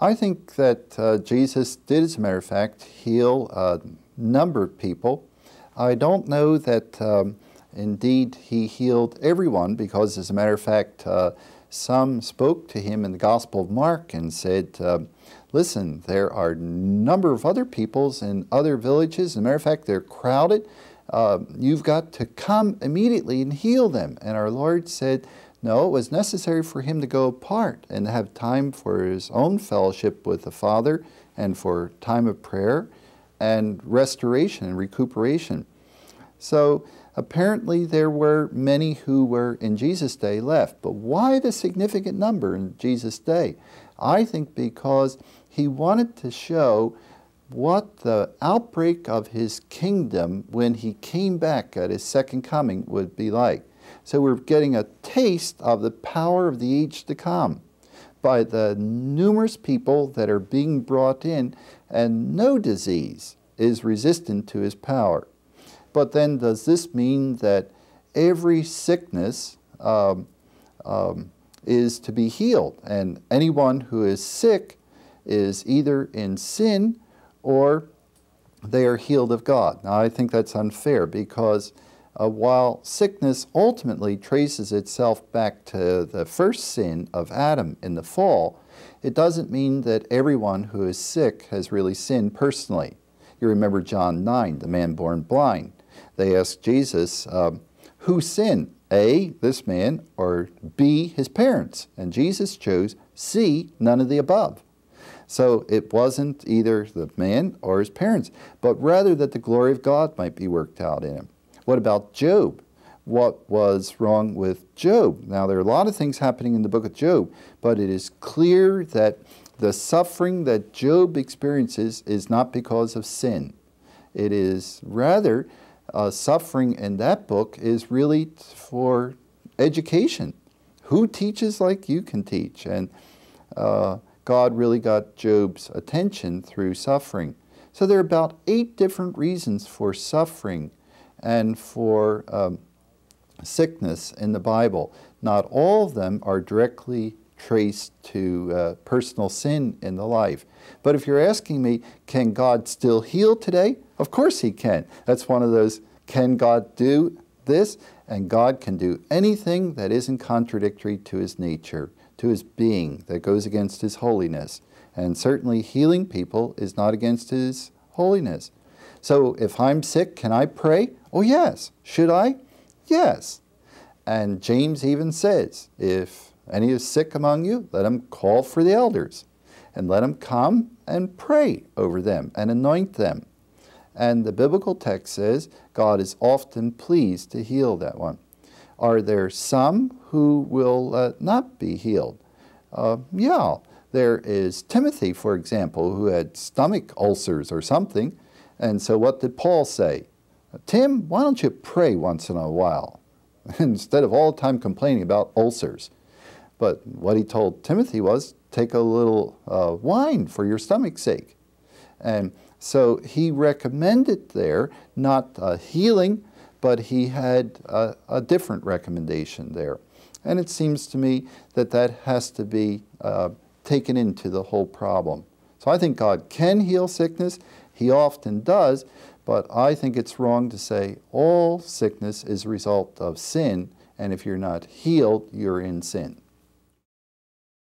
I think that Jesus did, as a matter of fact, heal a number of people. I don't know that indeed he healed everyone, because, as a matter of fact, some spoke to him in the Gospel of Mark and said, listen, there are a number of other peoples in other villages. As a matter of fact, they're crowded. You've got to come immediately and heal them. And our Lord said, no, it was necessary for him to go apart and have time for his own fellowship with the Father and for time of prayer and restoration and recuperation. So apparently there were many who were in Jesus' day left. But why the significant number in Jesus' day? I think because he wanted to show what the outbreak of his kingdom when he came back at his second coming would be like. So we're getting a taste of the power of the age to come by the numerous people that are being brought in, and no disease is resistant to his power. But then does this mean that every sickness is to be healed? And anyone who is sick is either in sin or they are healed of God. Now, I think that's unfair, because while sickness ultimately traces itself back to the first sin of Adam in the fall, it doesn't mean that everyone who is sick has really sinned personally. You remember John 9, the man born blind. They asked Jesus, who sinned, A, this man, or B, his parents? And Jesus chose C, none of the above. So it wasn't either the man or his parents, but rather that the glory of God might be worked out in him. What about Job? What was wrong with Job? Now, there are a lot of things happening in the book of Job, but it is clear that the suffering that Job experiences is not because of sin. It is rather, suffering in that book is really for education. Who teaches like you can teach? And God really got Job's attention through suffering. So there are about 8 different reasons for suffering and for sickness in the Bible. Not all of them are directly traced to personal sin in the life. But if you're asking me, can God still heal today? Of course he can. That's one of those, can God do this? And God can do anything that isn't contradictory to his nature, to his being, that goes against his holiness. And certainly healing people is not against his holiness. So if I'm sick, can I pray? Oh yes. Should I? Yes. And James even says, if any is sick among you, let him call for the elders, and let him come and pray over them and anoint them. And the biblical text says God is often pleased to heal that one. Are there some who will not be healed? Yeah. There is Timothy, for example, who had stomach ulcers or something. And so what did Paul say? Tim, why don't you pray once in a while? Instead of all the time complaining about ulcers. But what he told Timothy was, take a little wine for your stomach's sake. And so he recommended there not healing, but he had a different recommendation there. And it seems to me that that has to be taken into the whole problem. So I think God can heal sickness. He often does, but I think it's wrong to say all sickness is a result of sin, and if you're not healed, you're in sin.